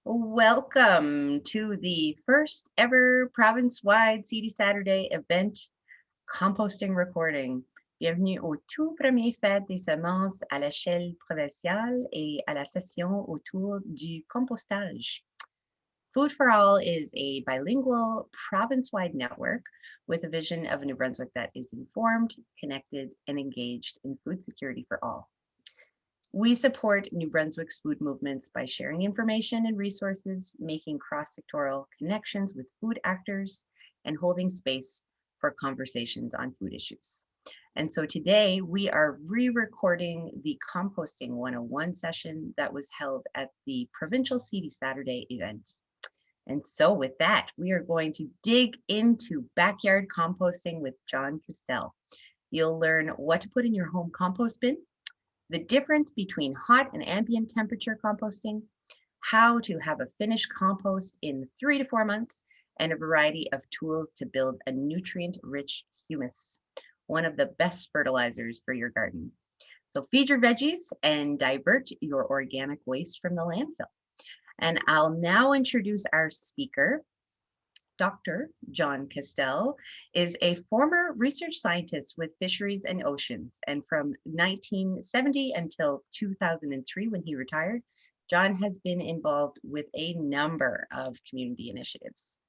Welcome to the first ever province-wide Seedy Saturday Event composting recording. Bienvenue au tout premier fête des semences à l'échelle provinciale et à la session autour du compostage. Food for All is a bilingual province-wide network with a vision of a New Brunswick that is informed, connected, and engaged in food security for all. We support New Brunswick's food movements by sharing information and resources, making cross-sectoral connections with food actors, and holding space for conversations on food issues. And so today we are re-recording the Composting 101 session that was held at the provincial Seedy Saturday event. And so with that, we are going to dig into backyard composting with John Castell. You'll learn what to put in your home compost bin, the difference between hot and ambient temperature composting, how to have a finished compost in 3 to 4 months, and a variety of tools to build a nutrient-rich humus, one of the best fertilizers for your garden. So feed your veggies and divert your organic waste from the landfill. And I'll now introduce our speaker. Dr. John Castell is a former research scientist with Fisheries and Oceans, and from 1970 until 2003, when he retired, John has been involved with a number of community initiatives.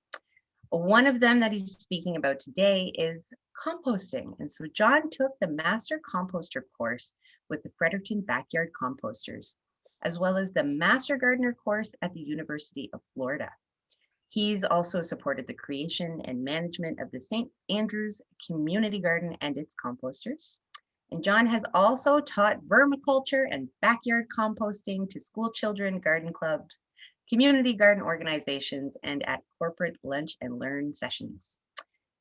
One of them that he's speaking about today is composting. And so John took the Master Composter course with the Fredericton Backyard Composters, as well as the Master Gardener course at the University of Florida. He's also supported the creation and management of the St. Andrew's Community Garden and its composters. And John has also taught vermiculture and backyard composting to school children, garden clubs, community garden organizations, and at corporate lunch and learn sessions.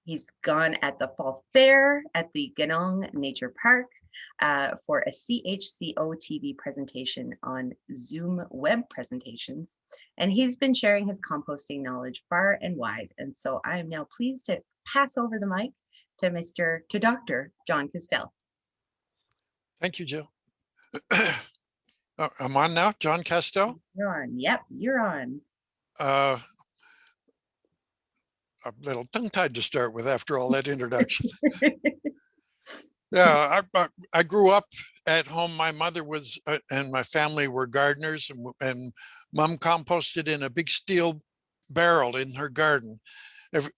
He's gone at the fall fair at the Ganong Nature Park for a CHCO TV presentation on Zoom web presentations. And he's been sharing his composting knowledge far and wide. And so I am now pleased to pass over the mic to Dr. John Castell. Thank you, Jill. I'm on now, John Castell? You're on. Yep, you're on. A little tongue-tied to start with after all that introduction. Yeah, I grew up at home. My mother was, and my family were gardeners, and Mom composted in a big steel barrel in her garden.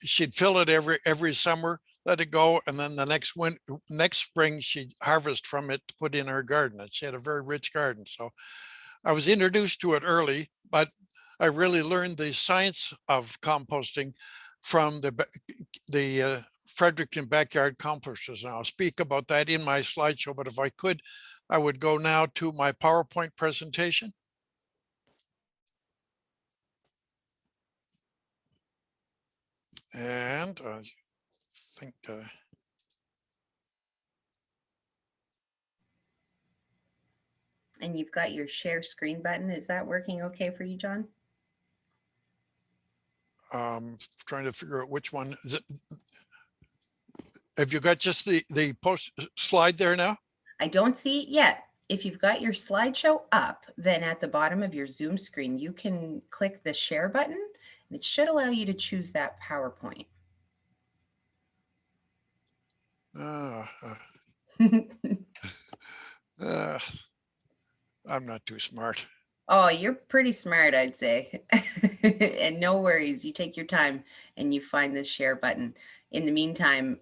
She'd fill it every summer, let it go, and then the next spring she'd harvest from it to put in her garden. And she had a very rich garden, so I was introduced to it early, but I really learned the science of composting from the Fredericton Backyard Composters. And I'll speak about that in my slideshow, but if I could, I would go now to my PowerPoint presentation. And I think and you've got your share screen button. Is that working okay for you, John? Trying to figure out which one is it. Have you got just the post slide there now? I don't see it yet. If you've got your slideshow up, then at the bottom of your Zoom screen, you can click the share button, and it should allow you to choose that PowerPoint. I'm not too smart. Oh, you're pretty smart, I'd say. And no worries, you take your time and you find the share button. In the meantime,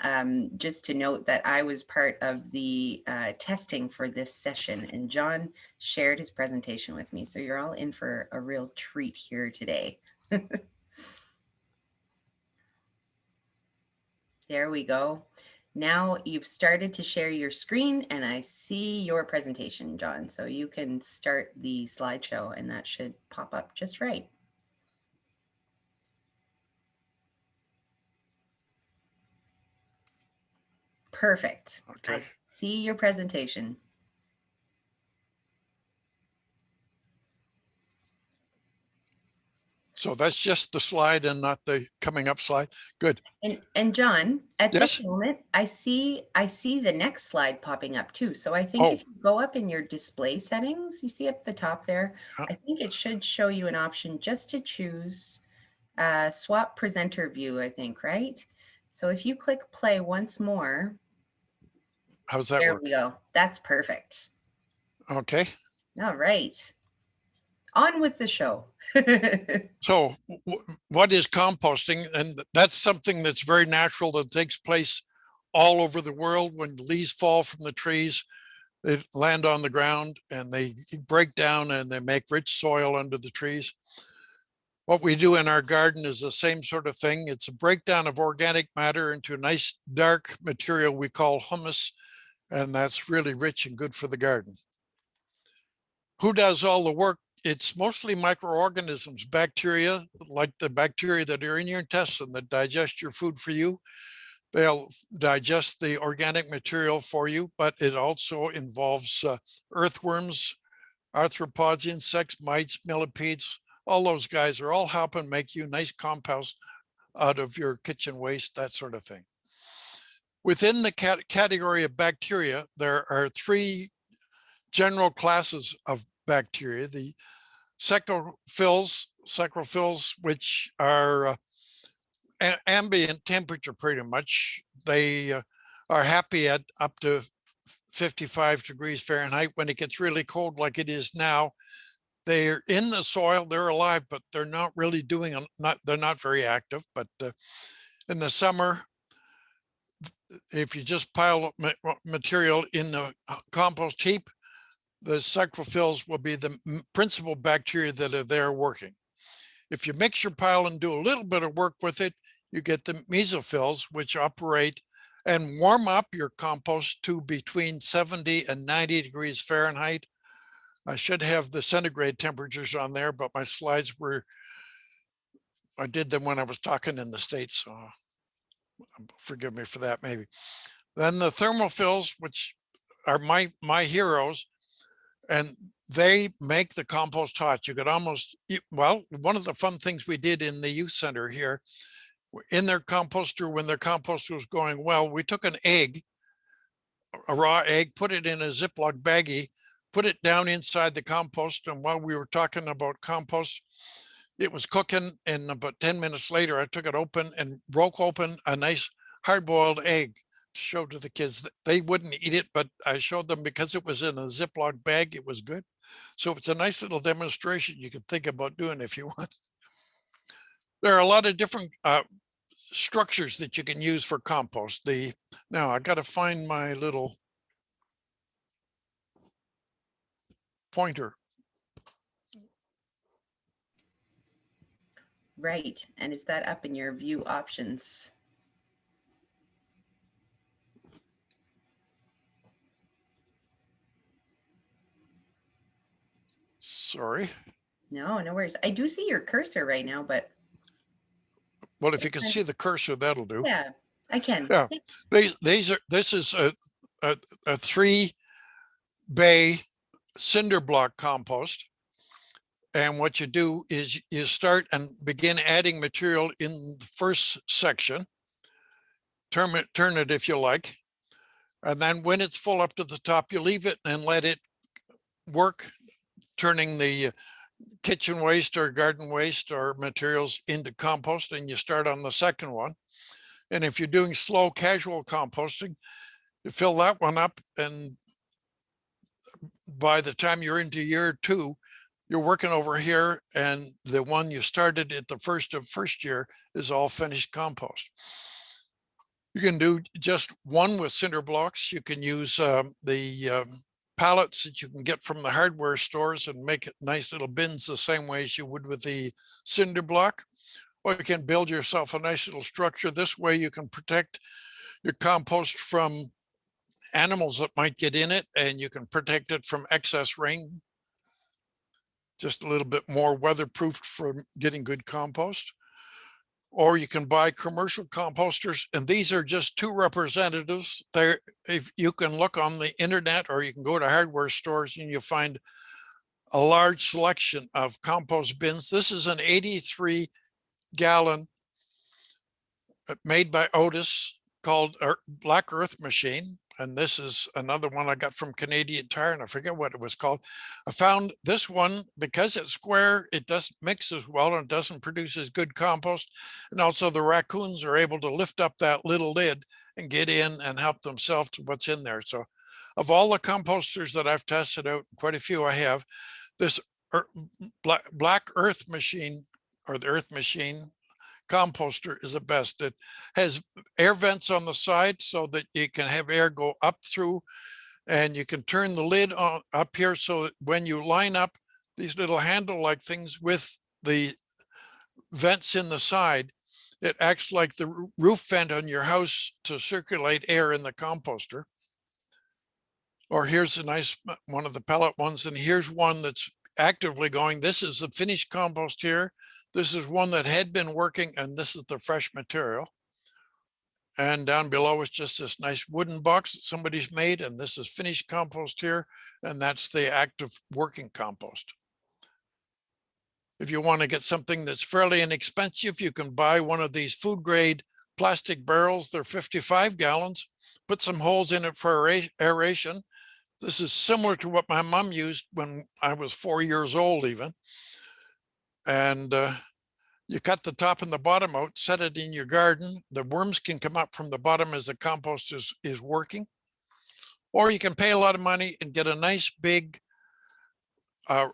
just to note that I was part of the testing for this session, and John shared his presentation with me. So you're all in for a real treat here today. There we go. Now you've started to share your screen and I see your presentation, John. So you can start the slideshow and that should pop up just right. Perfect. Okay. I see your presentation. So that's just the slide and not the coming up slide. Good. And John, at this Yes. moment, I see the next slide popping up too. So I think Oh, if you go up in your display settings, you see up the top there, yeah. I think it should show you an option just to choose swap presenter view, I think, right? So if you click play once more, How's that there work? we go. That's perfect. Okay. All right. On with the show. So what is composting? And that's something that's very natural that takes place all over the world. When leaves fall from the trees, they land on the ground and they break down and they make rich soil under the trees. What we do in our garden is the same sort of thing. It's a breakdown of organic matter into a nice dark material we call humus, and that's really rich and good for the garden. Who does all the work? It's mostly microorganisms, bacteria, like the bacteria that are in your intestine that digest your food for you. They'll digest the organic material for you, but it also involves earthworms, arthropods, insects, mites, millipedes. All those guys are all helping make you nice compost out of your kitchen waste, that sort of thing. Within the category of bacteria, there are three general classes of bacteria. The saprophills, which are ambient temperature pretty much. They are happy at up to 55 degrees Fahrenheit. When it gets really cold like it is now, they're in the soil, they're alive, but they're not really doing, they're not very active. But in the summer, if you just pile material in the compost heap, the saprophills will be the principal bacteria that are there working. If you mix your pile and do a little bit of work with it, you get the mesophils, which operate and warm up your compost to between 70 and 90 degrees Fahrenheit. I should have the centigrade temperatures on there, but my slides I did them when I was talking in the States, so forgive me for that maybe. Then the thermophils, which are my heroes, and they make the compost hot. You could almost, well, one of the fun things we did in the youth center here, in their composter, when their compost was going well, we took an egg, a raw egg, put it in a Ziploc baggie, put it down inside the compost. And while we were talking about compost, it was cooking. And about 10 minutes later, I took it open and broke open a nice hard-boiled egg to show to the kids. They wouldn't eat it, but I showed them because it was in a Ziploc bag, it was good. So it's a nice little demonstration you can think about doing if you want. There are a lot of different structures that you can use for compost. Now I got to find my little pointer. Right. And is that up in your view options? Sorry. No, no worries. I do see your cursor right now, but Well, if you can see the cursor, that'll do. yeah, I can. Yeah, this is a 3-bay cinder block compost. And what you do is you start and begin adding material in the first section, turn it if you like. And then when it's full up to the top, you leave it and let it work, turning the kitchen waste or garden waste or materials into compost, and you start on the second one. And if you're doing slow, casual composting, you fill that one up, and by the time you're into year 2, you're working over here, and the one you started at the first year is all finished compost. You can do just one with cinder blocks. You can use the pallets that you can get from the hardware stores and make it nice little bins the same way as you would with the cinder block. Or you can build yourself a nice little structure. This way you can protect your compost from animals that might get in it, and you can protect it from excess rain. Just a little bit more weatherproofed for getting good compost. Or you can buy commercial composters, and these are just 2 representatives. If you can look on the internet, or you can go to hardware stores and you'll find a large selection of compost bins. This is an 83-gallon made by Otis called Black Earth Machine. And this is another one I got from Canadian Tire, and I forget what it was called. I found this one because it's square, it doesn't mix as well and doesn't produce as good compost. And also the raccoons are able to lift up that little lid and get in and help themselves to what's in there. So of all the composters that I've tested out, quite a few I have, this Black Earth Machine, or the Earth Machine composter, is the best. It has air vents on the side so that you can have air go up through, and you can turn the lid on up here so that when you line up these little handle like things with the vents in the side, it acts like the roof vent on your house to circulate air in the composter. Or here's a nice one of the pellet ones, and here's one that's actively going. This is the finished compost here. This is one that had been working, and this is the fresh material. And down below is just this nice wooden box that somebody's made, and this is finished compost here, and that's the active working compost. If you want to get something that's fairly inexpensive, you can buy one of these food grade plastic barrels. They're 55 gallons. Put some holes in it for aeration. This is similar to what my mom used when I was 4 years old even. And you cut the top and the bottom out, set it in your garden. The worms can come up from the bottom as the compost is working. Or you can pay a lot of money and get a nice big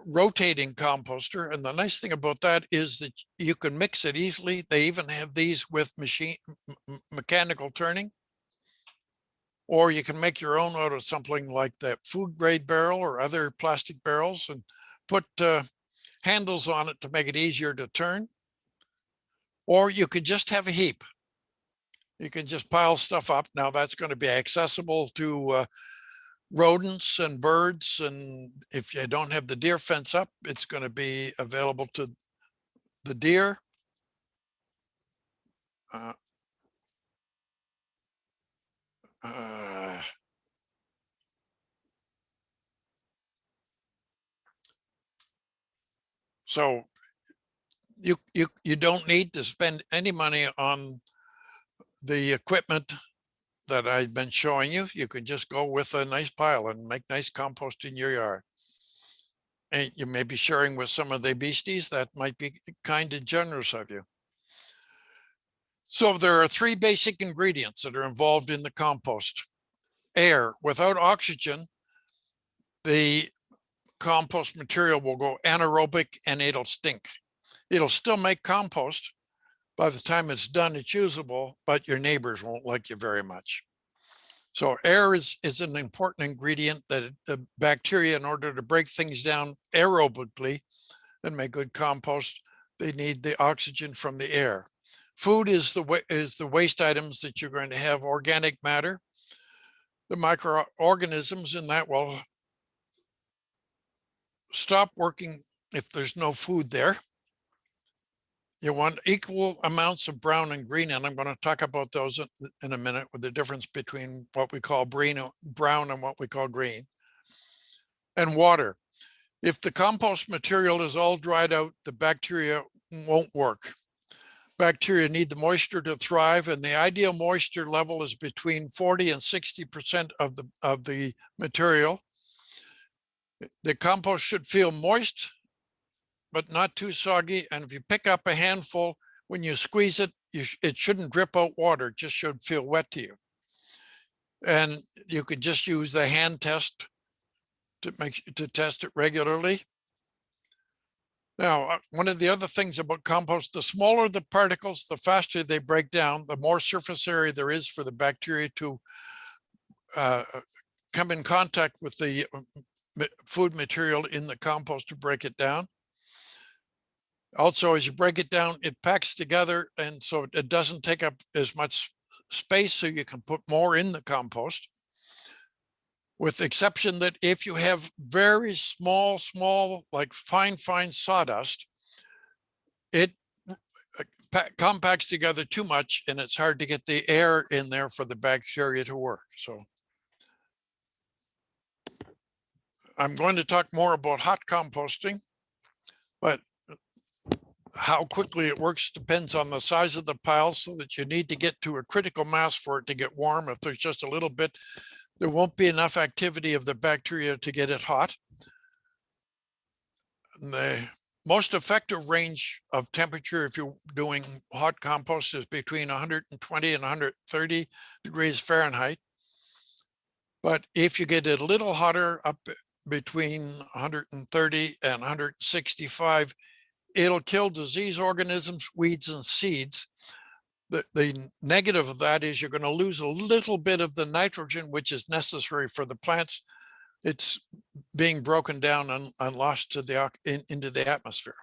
rotating composter. And the nice thing about that is that you can mix it easily. They even have these with mechanical turning. Or you can make your own out of something like that food grade barrel or other plastic barrels and put handles on it to make it easier to turn. Or you could just have a heap. You can just pile stuff up. Now that's going to be accessible to rodents and birds. And if you don't have the deer fence up, it's going to be available to the deer. So you don't need to spend any money on the equipment that I've been showing you. You can just go with a nice pile and make nice compost in your yard. And you may be sharing with some of the beasties. That might be kind and generous of you. So there are 3 basic ingredients that are involved in the compost. Air. Without oxygen, the compost material will go anaerobic and it'll stink. It'll still make compost. By the time it's done, it's usable, but your neighbors won't like you very much. So air is an important ingredient that the bacteria, in order to break things down aerobically and make good compost, they need the oxygen from the air. Food is the waste items that you're going to have. Organic matter, the microorganisms in that will stop working if there's no food there. You want equal amounts of brown and green, and I'm going to talk about those in a minute, with the difference between what we call brown and what we call green. And water. If the compost material is all dried out, the bacteria won't work. Bacteria need the moisture to thrive, and the ideal moisture level is between 40 and 60% of the material. The compost should feel moist, but not too soggy. And if you pick up a handful, when you squeeze it, it shouldn't drip out water. It just should feel wet to you. And you could just use the hand test to test it regularly. Now, one of the other things about compost, the smaller the particles, the faster they break down, the more surface area there is for the bacteria to come in contact with the food material in the compost to break it down. Also, as you break it down, it packs together, and so it doesn't take up as much space, so you can put more in the compost. With the exception that if you have very small, like fine sawdust, it compacts together too much, and it's hard to get the air in there for the bacteria to work. So I'm going to talk more about hot composting, but how quickly it works depends on the size of the pile, so that you need to get to a critical mass for it to get warm. If there's just a little bit, there won't be enough activity of the bacteria to get it hot. And the most effective range of temperature, if you're doing hot compost, is between 120 and 130 degrees Fahrenheit. But if you get it a little hotter, up between 130 and 165, it'll kill disease organisms, weeds, and seeds. The negative of that is you're going to lose a little bit of the nitrogen, which is necessary for the plants. It's being broken down and lost to into the atmosphere.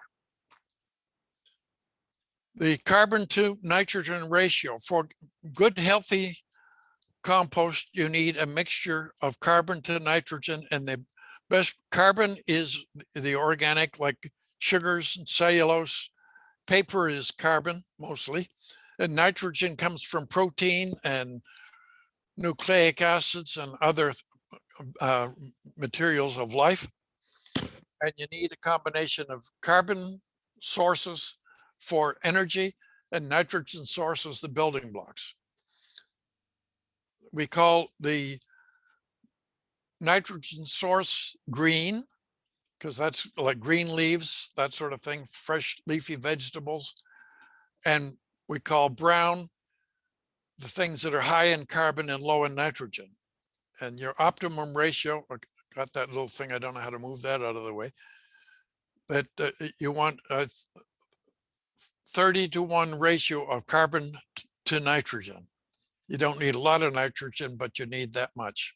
The carbon to nitrogen ratio. For good, healthy compost, you need a mixture of carbon to nitrogen, and the best carbon is the organic, like sugars and cellulose. Paper is carbon mostly, and nitrogen comes from protein and nucleic acids and other materials of life. And you need a combination of carbon sources for energy and nitrogen sources, the building blocks. We call the nitrogen source green, because that's like green leaves, that sort of thing, fresh leafy vegetables. And we call brown the things that are high in carbon and low in nitrogen. And your optimum ratio, I got that little thing, I don't know how to move that out of the way, that you want a 30-to-1 ratio of carbon to nitrogen. You don't need a lot of nitrogen, but you need that much.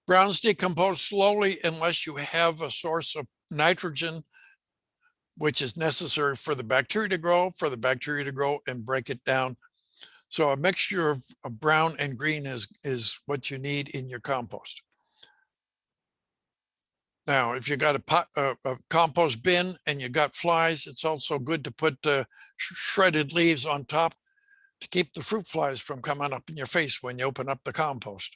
Browns decompose slowly unless you have a source of nitrogen, which is necessary for the bacteria to grow, and break it down. So a mixture of brown and green is what you need in your compost. Now, if you got a compost bin and you got flies, it's also good to put shredded leaves on top to keep the fruit flies from coming up in your face when you open up the compost.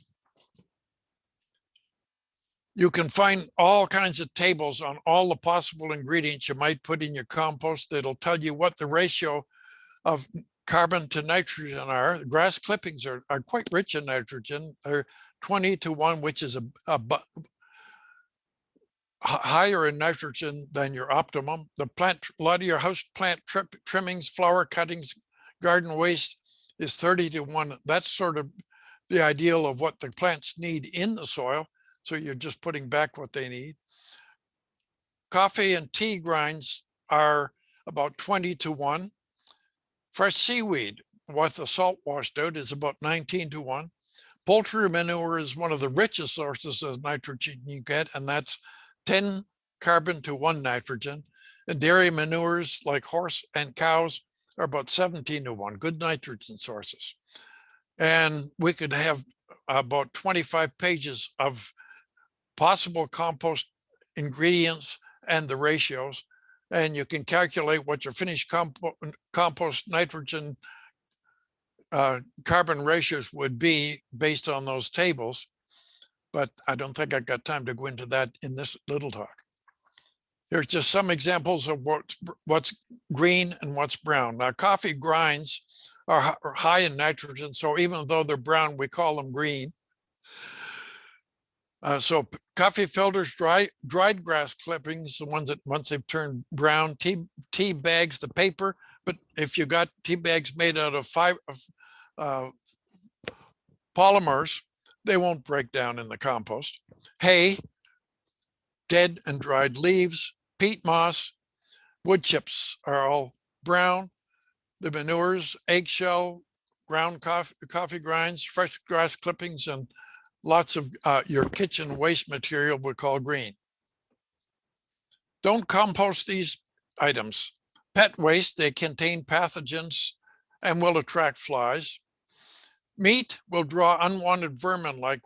You can find all kinds of tables on all the possible ingredients you might put in your compost that'll tell you what the ratio of carbon to nitrogen are. Grass clippings are quite rich in nitrogen. They're 20-to-1, which is higher in nitrogen than your optimum. A lot of your house plant trimmings, flower cuttings, garden waste is 30-to-1. That's sort of the ideal of what the plants need in the soil. So you're just putting back what they need. Coffee and tea grinds are about 20-to-1. Fresh seaweed with the salt washed out is about 19-to-1. Poultry manure is one of the richest sources of nitrogen you get, and that's 10 carbon to 1 nitrogen. And dairy manures like horse and cows are about 17-to-1, good nitrogen sources. And we could have about 25 pages of possible compost ingredients and the ratios, and you can calculate what your finished compost nitrogen carbon ratios would be based on those tables. But I don't think I've got time to go into that in this little talk. Here's just some examples of what's green and what's brown. Now, coffee grinds are high in nitrogen, so even though they're brown, we call them green. So coffee filters, dried grass clippings, the ones that once they've turned brown, tea bags, the paper. But if you got tea bags made out of polymers, they won't break down in the compost. Hay, dead and dried leaves, peat moss, wood chips are all brown. The manures, eggshell, ground coffee grinds, fresh grass clippings, and lots of your kitchen waste material we call green. Don't compost these items. Pet waste, they contain pathogens and will attract flies. Meat will draw unwanted vermin like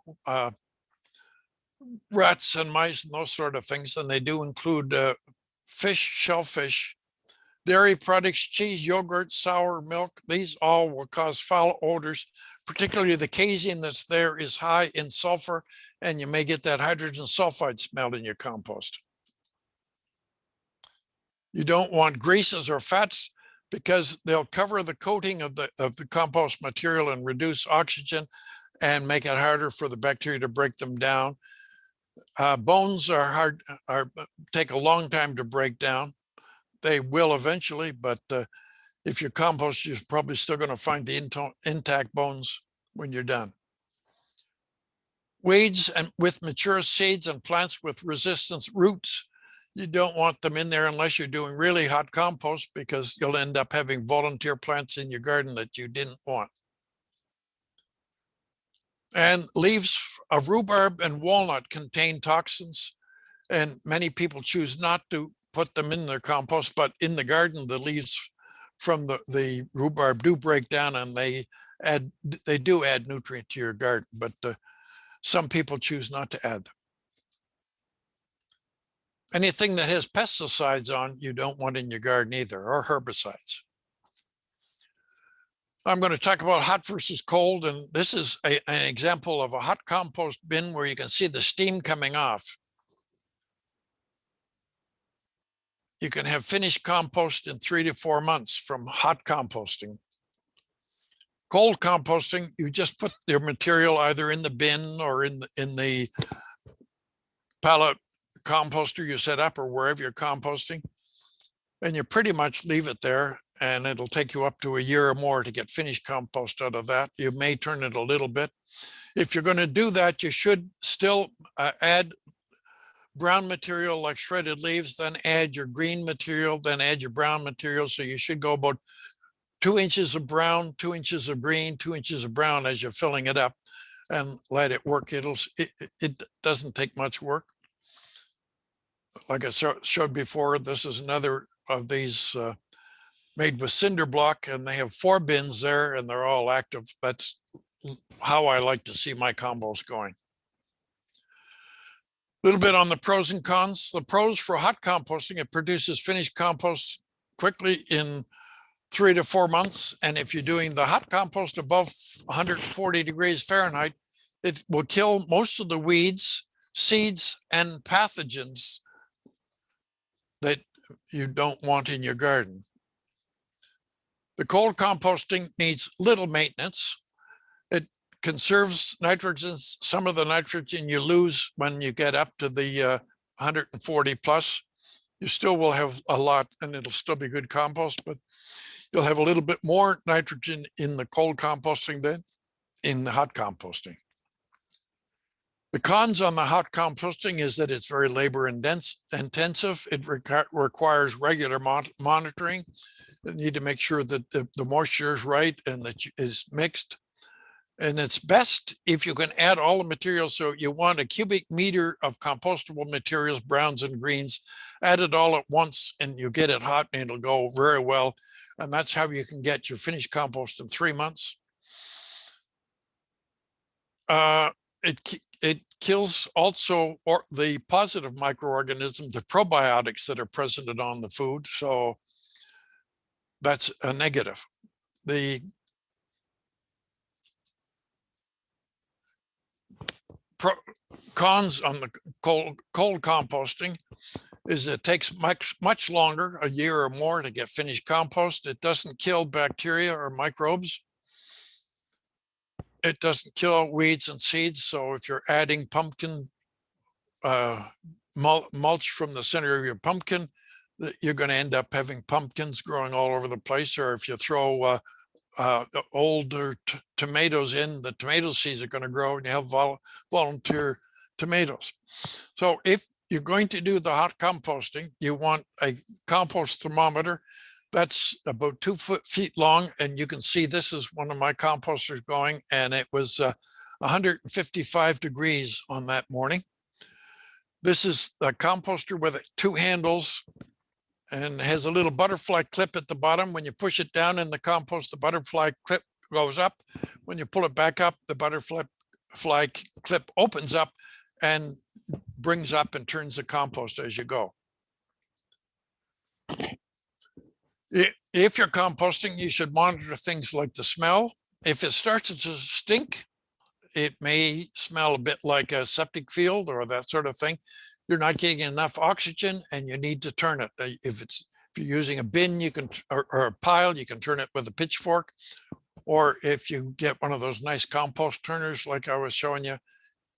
rats and mice and those sort of things, and they do include fish, shellfish. Dairy products, cheese, yogurt, sour milk, these all will cause foul odors, particularly the casein that's there is high in sulfur, and you may get that hydrogen sulfide smell in your compost. You don't want greases or fats because they'll cover the coating of the compost material and reduce oxygen and make it harder for the bacteria to break them down. Bones are take a long time to break down. They will eventually, but if you compost, you're probably still going to find the intact bones when you're done. Weeds and with mature seeds and plants with resistant roots, you don't want them in there unless you're doing really hot compost, because you'll end up having volunteer plants in your garden that you didn't want. And leaves of rhubarb and walnut contain toxins, and many people choose not to put them in their compost, but in the garden, the leaves from the rhubarb do break down, and they do add nutrient to your garden, but some people choose not to add them. Anything that has pesticides on, you don't want in your garden either, or herbicides. I'm going to talk about hot versus cold, and this is an example of a hot compost bin where you can see the steam coming off. You can have finished compost in 3 to 4 months from hot composting. Cold composting, you just put your material either in the bin or in the pallet composter you set up, or wherever you're composting, and you pretty much leave it there, and it'll take you up to a year or more to get finished compost out of that. You may turn it a little bit. If you're going to do that, you should still add brown material like shredded leaves, then add your green material, then add your brown material. So you should go about 2 inches of brown, 2 inches of green, 2 inches of brown as you're filling it up, and let it work. It doesn't take much work. Like I showed before, this is another of these made with cinder block, and they have 4 bins there, and they're all active. That's how I like to see my compost going. A little bit on the pros and cons. The pros for hot composting: it produces finished compost quickly in 3 to 4 months. And if you're doing the hot compost above 140 degrees Fahrenheit, it will kill most of the weeds, seeds, and pathogens that you don't want in your garden. The cold composting needs little maintenance. It conserves nitrogen. Some of the nitrogen you lose when you get up to the 140 plus. You still will have a lot, and it'll still be good compost, but you'll have a little bit more nitrogen in the cold composting than in the hot composting. The cons on the hot composting is that it's very labor intensive. It requires regular monitoring. You need to make sure that the moisture is right and that is mixed. And it's best if you can add all the materials. So you want a cubic meter of compostable materials, browns and greens, add it all at once, and you get it hot, and it'll go very well. And that's how you can get your finished compost in 3 months. It kills also the positive microorganisms, the probiotics that are present on the food. So that's a negative. The cons on the cold composting is it takes much longer, a year or more, to get finished compost. It doesn't kill bacteria or microbes. It doesn't kill weeds and seeds. So if you're adding pumpkin mulch from the center of your pumpkin, you're going to end up having pumpkins growing all over the place. Or if you throw the older tomatoes in, the tomato seeds are going to grow, and you have volunteer tomatoes. So if you're going to do the hot composting, you want a compost thermometer that's about 2 feet long. And you can see this is one of my composters going, and it was 155 degrees on that morning. This is a composter with 2 handles and has a little butterfly clip at the bottom. When you push it down in the compost, the butterfly clip goes up. When you pull it back up, the butterfly clip opens up and brings up and turns the compost as you go. If you're composting, you should monitor things like the smell, If it starts to stink, it may smell a bit like a septic field or that sort of thing. You're not getting enough oxygen and you need to turn it. If you're using a bin, you can, or a pile, you can turn it with a pitchfork. Or if you get one of those nice compost turners like I was showing you,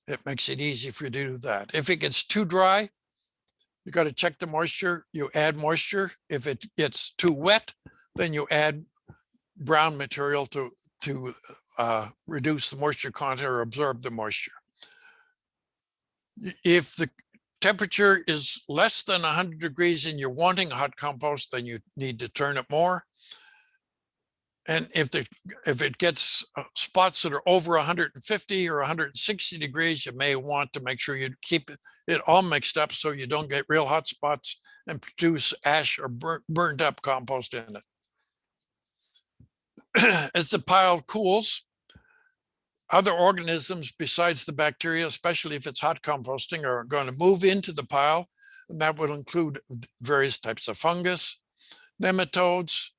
it makes it easy for you to do that. If it gets too dry, you got to check the moisture. You add moisture. If it gets too wet, then you add brown material to reduce the moisture content or absorb the moisture. If the temperature is less than 100 degrees and you're wanting hot compost, then you need to turn it more. And if it gets spots that are over 150 or 160 degrees, you may want to make sure you keep it all mixed up so you don't get real hot spots and produce ash or burned up compost in it. As the pile cools, other organisms besides the bacteria, especially if it's hot composting, are going to move into the pile. And that will include various types of fungus, nematodes,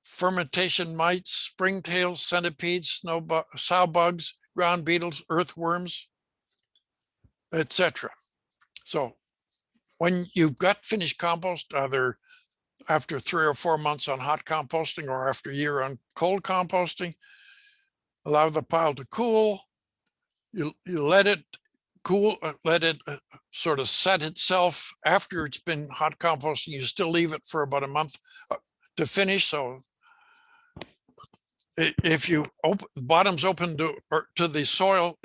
fermentation mites, springtails, centipedes, sow bugs, ground beetles, earthworms, etc. So when you've got finished compost, either after 3 or 4 months on hot composting or after a year on cold composting, allow the pile to cool. You let it cool, let it sort of set itself. After it's been hot composting, you still leave it for about a month to finish. So if you open bottoms open to the soil,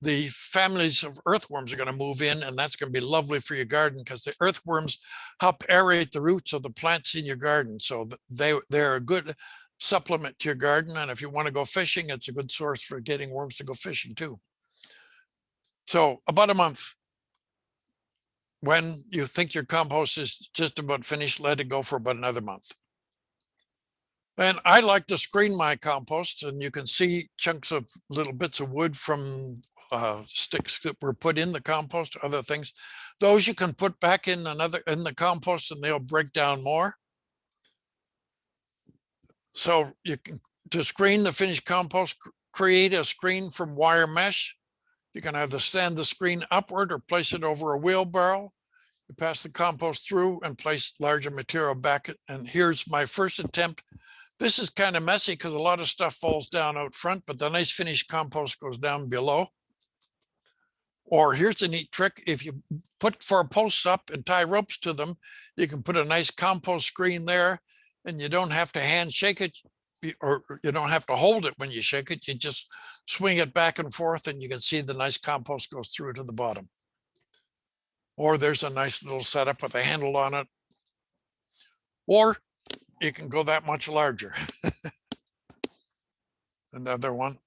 the families of earthworms are going to move in, and that's going to be lovely for your garden because the earthworms help aerate the roots of the plants in your garden. So they're a good supplement to your garden. And if you want to go fishing, it's a good source for getting worms to go fishing too. So about a month. When you think your compost is just about finished, let it go for about another month. And I like to screen my compost, and you can see chunks of little bits of wood from sticks that were put in the compost, other things. Those you can put back in the compost and they'll break down more. So you can, to screen the finished compost, create a screen from wire mesh. You can either stand the screen upward or place it over a wheelbarrow. You pass the compost through and place larger material back. And here's my first attempt. This is kind of messy because a lot of stuff falls down out front, but the nice finished compost goes down below. Or here's a neat trick. If you put 4 posts up and tie ropes to them, you can put a nice compost screen there, and you don't have to hand shake it, or you don't have to hold it when you shake it. You just swing it back and forth and you can see the nice compost goes through to the bottom. Or there's a nice little setup with a handle on it. Or you can go that much larger. Another one.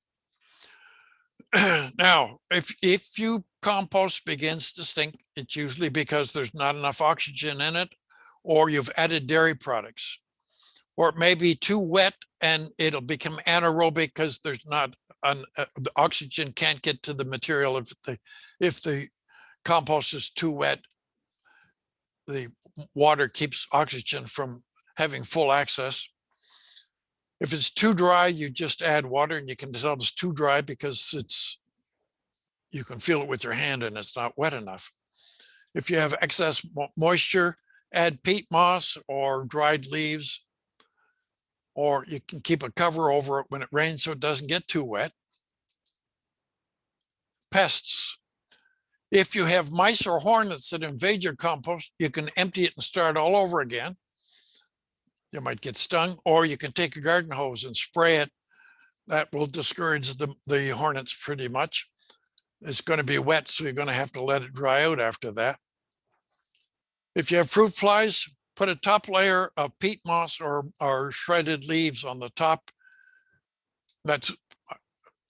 Now, if your compost begins to stink, it's usually because there's not enough oxygen in it, or you've added dairy products, or it may be too wet and it'll become anaerobic because there's not the oxygen can't get to the material. If the compost is too wet, the water keeps oxygen from having full access. If it's too dry, you just add water, and you can tell it's too dry because you can feel it with your hand and it's not wet enough. If you have excess moisture, add peat moss or dried leaves, or you can keep a cover over it when it rains so it doesn't get too wet. Pests. If you have mice or hornets that invade your compost, you can empty it and start all over again. You might get stung, or you can take a garden hose and spray it. That will discourage the hornets pretty much. It's going to be wet, so you're going to have to let it dry out after that. If you have fruit flies, put a top layer of peat moss or shredded leaves on the top. That's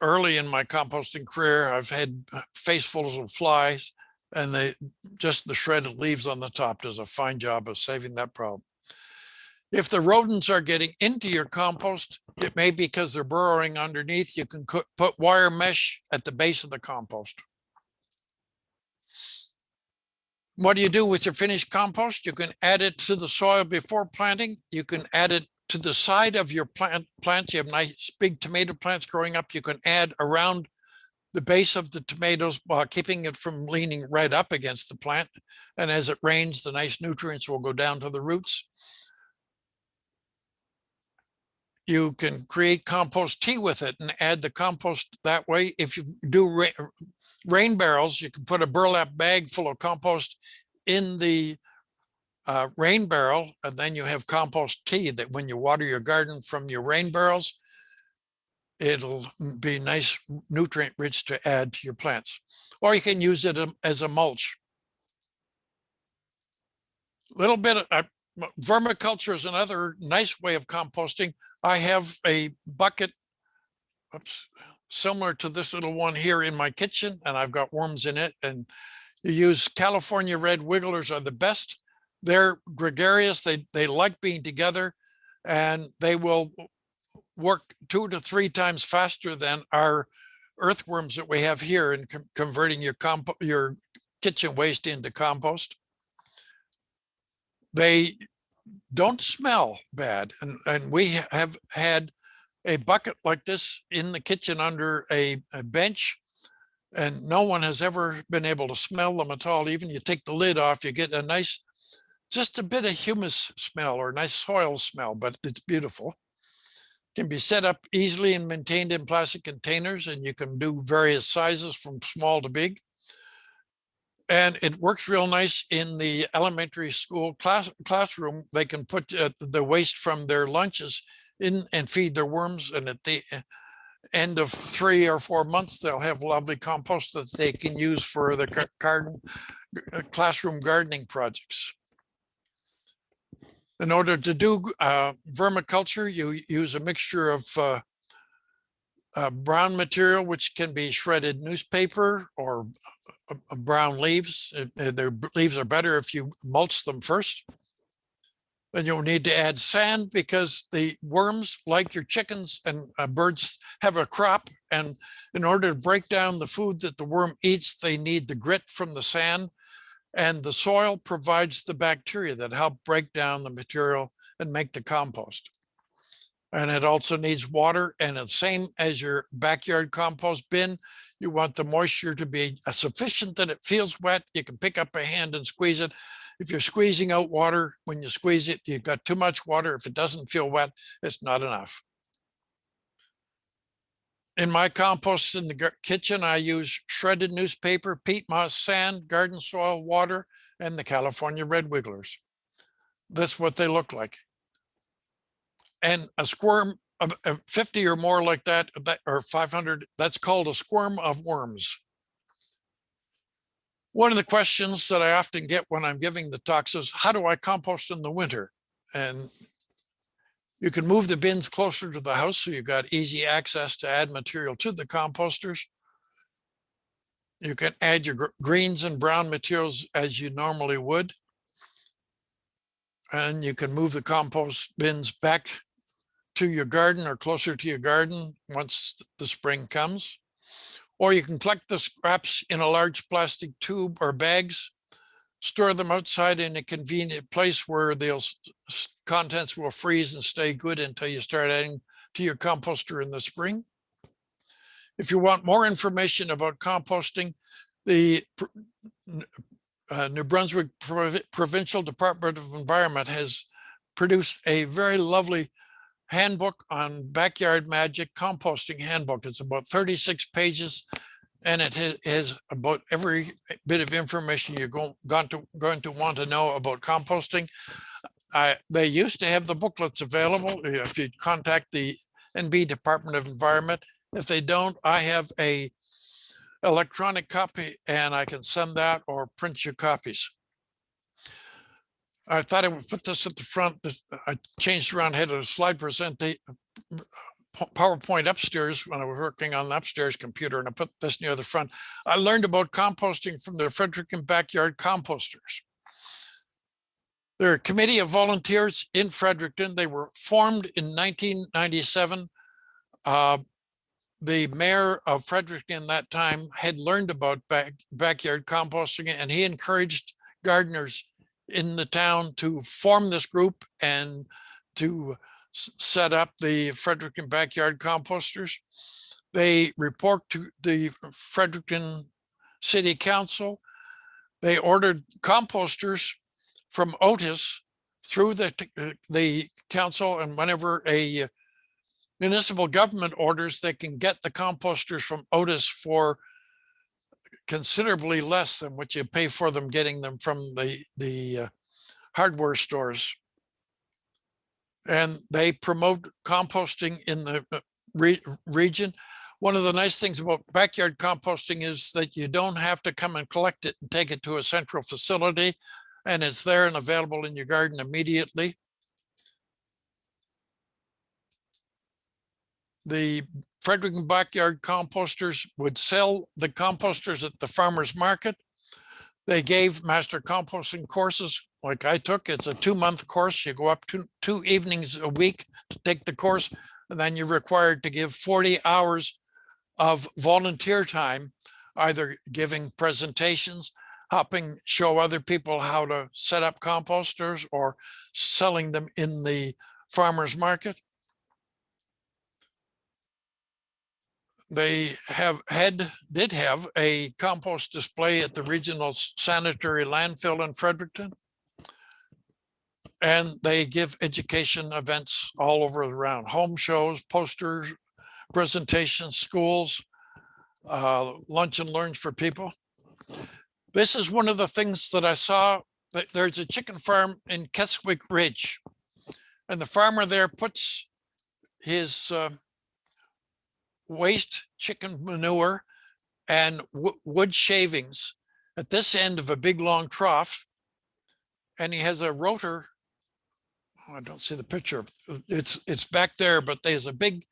early in my composting career. I've had facefuls of flies, and just the shredded leaves on the top does a fine job of saving that problem. If the rodents are getting into your compost, it may be because they're burrowing underneath. You can put wire mesh at the base of the compost. What do you do with your finished compost? You can add it to the soil before planting. You can add it to the side of your plants, you have nice big tomato plants growing up. You can add around the base of the tomatoes while keeping it from leaning right up against the plant. And as it rains, the nice nutrients will go down to the roots. You can create compost tea with it and add the compost that way. If you do rain barrels, you can put a burlap bag full of compost in the rain barrel, and then you have compost tea that when you water your garden from your rain barrels, it'll be nice, nutrient rich to add to your plants. Or you can use it as a mulch. Little bit of vermiculture is another nice way of composting. I have a bucket similar to this little one here in my kitchen, and I've got worms in it. And you use California red wigglers are the best. They're gregarious. They like being together, and they will work 2 to 3 times faster than our earthworms that we have here in converting your kitchen waste into compost. They don't smell bad. And we have had a bucket like this in the kitchen under a bench, and no one has ever been able to smell them at all. Even you take the lid off, you get a nice, just a bit of humus smell or nice soil smell, but it's beautiful. Can be set up easily and maintained in plastic containers, and you can do various sizes from small to big. And it works real nice in the elementary school classroom. They can put the waste from their lunches in and feed their worms. And at the end of 3 or 4 months, they'll have lovely compost that they can use for the classroom gardening projects. In order to do vermiculture, you use a mixture of brown material, which can be shredded newspaper or brown leaves. Their leaves are better if you mulch them first. Then you'll need to add sand, because the worms, like your chickens and birds, have a crop. And in order to break down the food that the worm eats, they need the grit from the sand. And the soil provides the bacteria that help break down the material and make the compost. And it also needs water, and the same as your backyard compost bin, you want the moisture to be sufficient that it feels wet. You can pick up a hand and squeeze it. If you're squeezing out water, when you squeeze it, you've got too much water. If it doesn't feel wet, it's not enough. In my compost in the kitchen, I use shredded newspaper, peat moss, sand, garden soil, water, and the California red wigglers. That's what they look like. And a squirm of 50 or more like that, or 500, that's called a squirm of worms. One of the questions that I often get when I'm giving the talks is, how do I compost in the winter? And you can move the bins closer to the house, so you've got easy access to add material to the composters. You can add your greens and brown materials as you normally would. And you can move the compost bins back to your garden or closer to your garden once the spring comes. Or you can collect the scraps in a large plastic tube or bags, store them outside in a convenient place where the contents will freeze and stay good until you start adding to your composter in the spring. If you want more information about composting, the New Brunswick Provincial Department of Environment has produced a very lovely handbook on backyard magic, composting handbook. It's about 36 pages, and it has about every bit of information you're going to want to know about composting. They used to have the booklets available if you contact the NB Department of Environment. If they don't, I have a electronic copy, and I can send that or print your copies. I thought I would put this at the front. I changed around, had a slide presentation, PowerPoint upstairs when I was working on the upstairs computer, and I put this near the front. I learned about composting from the Fredericton Backyard Composters. They're a committee of volunteers in Fredericton. They were formed in 1997. The mayor of Fredericton that time had learned about backyard composting, and he encouraged gardeners in the town to form this group and to set up the Fredericton backyard composters. They report to the Fredericton City Council. They ordered composters from Otis through the council, and whenever a municipal government orders, they can get the composters from Otis for considerably less than what you pay for them getting them from the hardware stores. And they promote composting in the region. One of the nice things about backyard composting is that you don't have to come and collect it and take it to a central facility, and it's there and available in your garden immediately. The Fredericton backyard composters would sell the composters at the farmers market. They gave master composting courses like I took. It's a 2-month course. You go up to 2 evenings a week to take the course, and then you're required to give 40 hours of volunteer time, either giving presentations, helping show other people how to set up composters, or selling them in the farmers market. They did have a compost display at the regional sanitary landfill in Fredericton. And they give education events all over around, home shows, posters, presentations, schools, lunch and learns for people. This is one of the things that I saw. That there's a chicken farm in Keswick Ridge, and the farmer there puts his waste chicken manure and wood shavings at this end of a big long trough, and he has a rotor. I don't see the picture. It's back there, but there's a big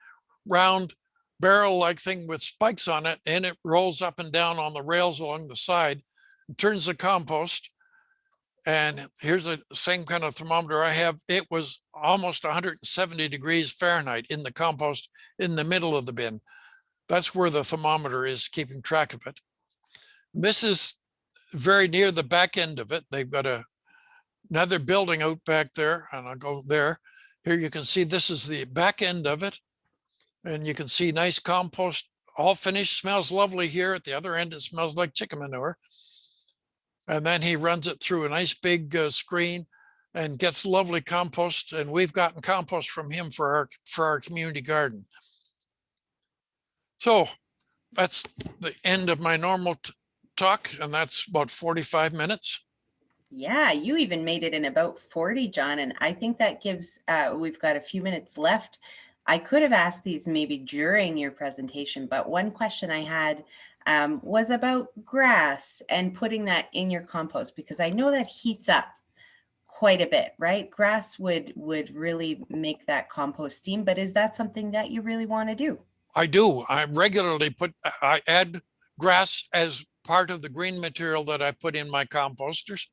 round barrel-like thing with spikes on it, and it rolls up and down on the rails along the side and turns the compost. And here's the same kind of thermometer I have. It was almost 170 degrees Fahrenheit in the compost in the middle of the bin. That's where the thermometer is, keeping track of it. This is very near the back end of it. They've got another building out back there, and I'll go there. Here you can see this is the back end of it, and you can see nice compost, all finished, smells lovely here. At the other end, it smells like chicken manure. And then he runs it through a nice big screen and gets lovely compost. And we've gotten compost from him for our community garden. So that's the end of my normal talk, and that's about 45 minutes. Yeah, you even made it in about 40, John. And I think that gives, we've got a few minutes left. I could have asked these maybe during your presentation, but one question I had was about grass and putting that in your compost, because I know that heats up quite a bit, right? Grass would really make that compost steam, but is that something that you really want to do? I do. I regularly I add grass as part of the green material that I put in my composters.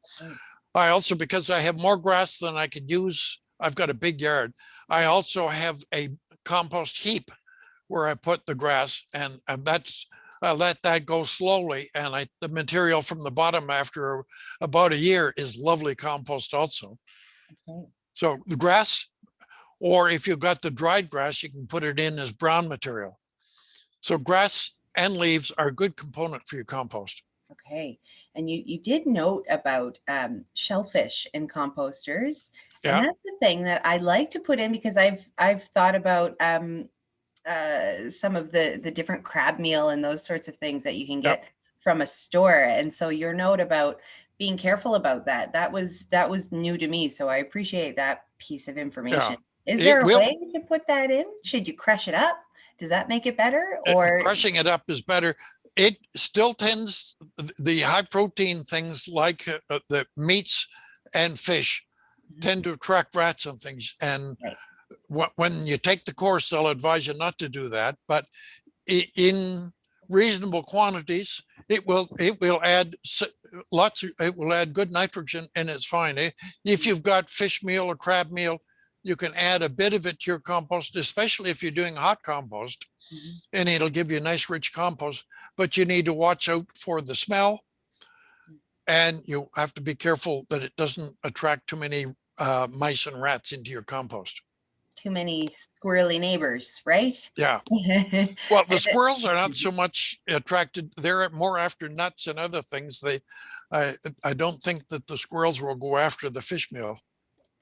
I also, because I have more grass than I could use, I've got a big yard. I also have a compost heap where I put the grass, and that's, I let that go slowly. And the material from the bottom after about a year is lovely compost also. Okay. So the grass, or if you've got the dried grass, you can put it in as brown material. So grass and leaves are a good component for your compost. Okay. And you did note about shellfish in composters. Yeah. And that's the thing that I like to put in, because I've thought about some of the different crab meal and those sorts of things that you can get from a store. And so your note about being careful about that was new to me. So I appreciate that piece of information. Yeah. Is there a way to put that in? Should you crush it up? Does that make it better? Or crushing it up is better. It still tends, the high protein things like the meats and fish tend to attract rats and things. And when you take the course, they'll advise you not to do that. But in reasonable quantities, it will add it will add good nitrogen, and it's fine. If you've got fish meal or crab meal, you can add a bit of it to your compost, especially if you're doing hot compost, and it'll give you a nice rich compost. But you need to watch out for the smell, and you have to be careful that it doesn't attract too many mice and rats into your compost. too many squirrely neighbors, right? Yeah. Well, the And squirrels are not so much attracted. They're more after nuts and other things. I, I don't think that the squirrels will go after the fish meal.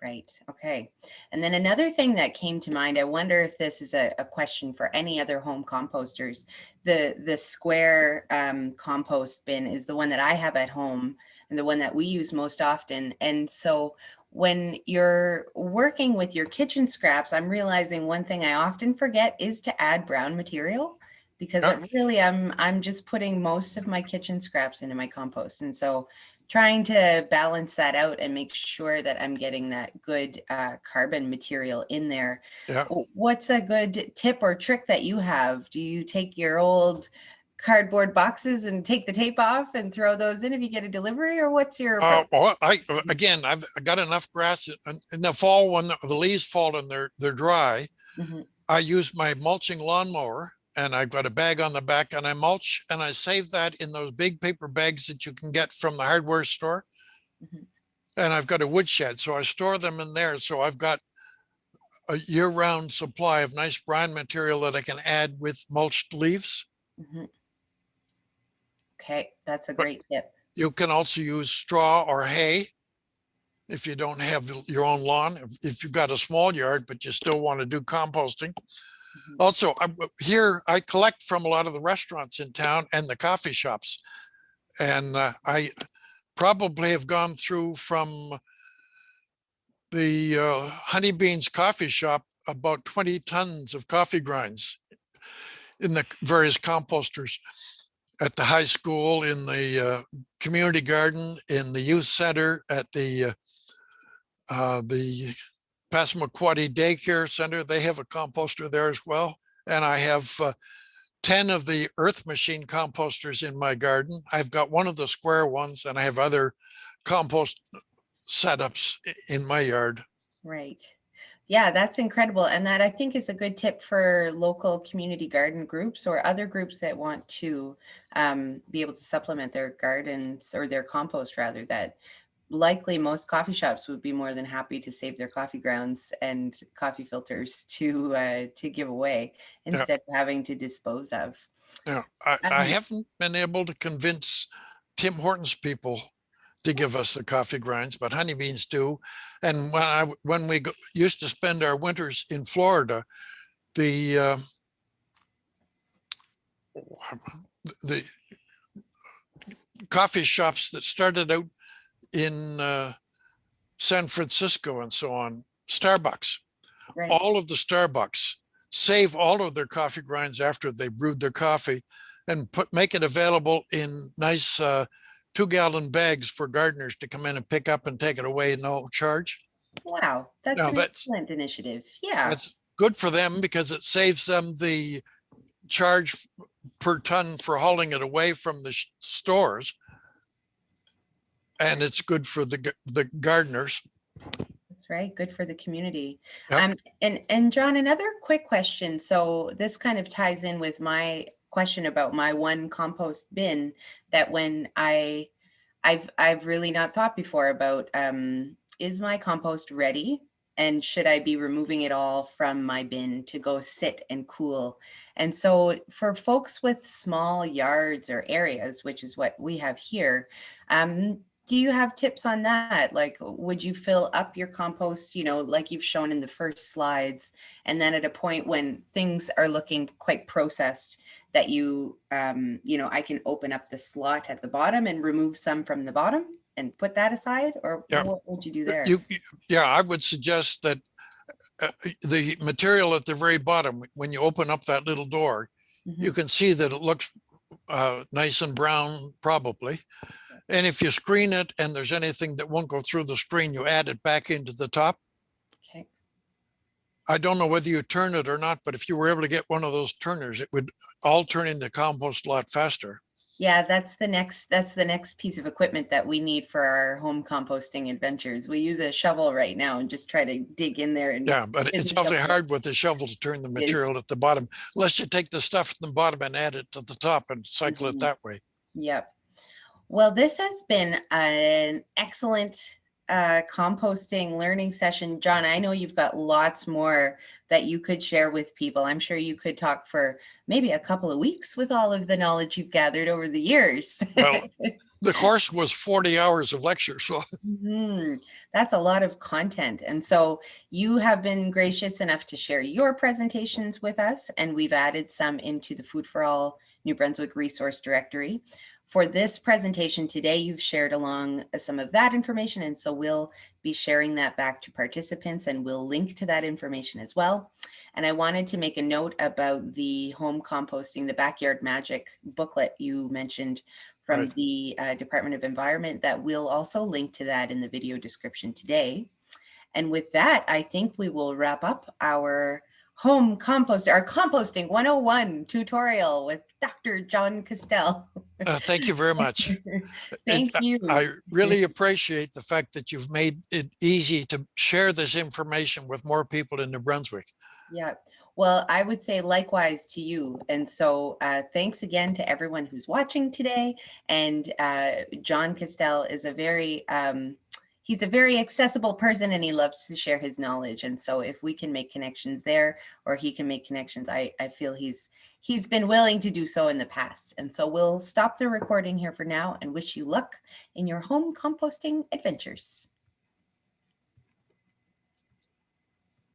Right. Okay. And then another thing that came to mind, I wonder if this is a question for any other home composters. The square compost bin is the one that I have at home and the one that we use most often. And so when you're working with your kitchen scraps, I'm realizing one thing I often forget is to add brown material, because Yeah. it really I'm just putting most of my kitchen scraps into my compost. And so trying to balance that out and make sure that I'm getting that good carbon material in there. Yeah. What's a good tip or trick that you have? Do you take your old cardboard boxes and take the tape off and throw those in if you get a delivery, or what's your approach? Well, I've got enough grass in the fall when the leaves fall and they're dry. Mhm, I use my mulching lawnmower, and I've got a bag on the back, and I mulch, and I save that in those big paper bags that you can get from the hardware store. mhm, And I've got a woodshed, so I store them in there. So I've got a year-round supply of nice brine material that I can add with mulched leaves. mhm. Okay, that's a But great tip. you can also use straw or hay if you don't have your own lawn. If you've got a small yard, but you still want to do composting. Mhm. Also, here I collect from a lot of the restaurants in town and the coffee shops. And I probably have gone through from the Honey Beans coffee shop about 20 tons of coffee grinds in the various composters at the high school, in the community garden, in the youth center, at the Passamaquoddy Daycare Center. They have a composter there as well. And I have 10 of the Earth Machine composters in my garden. I've got one of the square ones, and I have other compost setups in my yard. Right. Yeah, that's incredible. And that I think is a good tip for local community garden groups or other groups that want to be able to supplement their gardens or their compost rather, that likely most coffee shops would be more than happy to save their coffee grounds and coffee filters to give away Yeah, instead of having to dispose of. yeah. I Um, haven't been able to convince Tim Hortons people to give us the coffee grinds, but honeybees do. And when we used to spend our winters in Florida, the the coffee shops that started out in San Francisco and so on, Starbucks, right. all of the Starbucks save all of their coffee grinds after they brewed their coffee and make it available in nice 2-gallon bags for gardeners to come in and pick up and take it away, no charge. Wow, that's Now an excellent initiative. Yeah. that's good for them because it saves them the charge per ton for hauling it away from the stores, and it's good for the gardeners. That's right. Good for the community. Yep. And John, another quick question. So this kind of ties in with my question about my one compost bin that when I've really not thought before about is my compost ready? And should I be removing it all from my bin to go sit and cool? And so for folks with small yards or areas, which is what we have here, do you have tips on that? Like, would you fill up your compost, like you've shown in the first slides, and then at a point when things are looking quite processed, that I can open up the slot at the bottom and remove some from the bottom and put that aside? Or Yeah. what would you do there? Yeah, I would suggest that the material at the very bottom, when you open up that little door, you Mhm. can see that it looks nice and brown, probably. And if you screen it and there's anything that won't go through the screen, you add it back into the top. Okay. I don't know whether you turn it or not, but if you were able to get one of those turners, it would all turn into compost a lot faster. Yeah, that's the next piece of equipment that we need for our home composting adventures. We use a shovel right now and just try to dig in there and Yeah, but it's physically awfully hard with the shovel to turn the it is. material at the bottom, unless you take the stuff at the bottom and add it to the top and cycle it Mhm. that way. Yep. Well, this has been an excellent composting learning session. John, I know you've got lots more that you could share with people. I'm sure you could talk for maybe a couple of weeks with all of the knowledge you've gathered over the years. Well, the course was 40 hours of lecture. So That's a lot of content. And so you have been gracious enough to share your presentations with us, and we've added some into the Food for All New Brunswick resource directory. For this presentation today, you've shared along some of that information, and so we'll be sharing that back to participants, and we'll link to that information as well. And I wanted to make a note about the home composting, the Backyard Magic booklet you mentioned from right. the Department of Environment, that we'll also link to that in the video description today. And with that, I think we will wrap up our home compost, our composting 101 tutorial with Dr. John Castell. Thank you very much. Thank you. I really appreciate the fact that you've made it easy to share this information with more people in New Brunswick. Yeah, well, I would say likewise to you. And so thanks again to everyone who's watching today. And John Castell is a very, he's a very accessible person, and he loves to share his knowledge. And so if we can make connections there, or he can make connections, I feel he's been willing to do so in the past. And so we'll stop the recording here for now and wish you luck in your home composting adventures.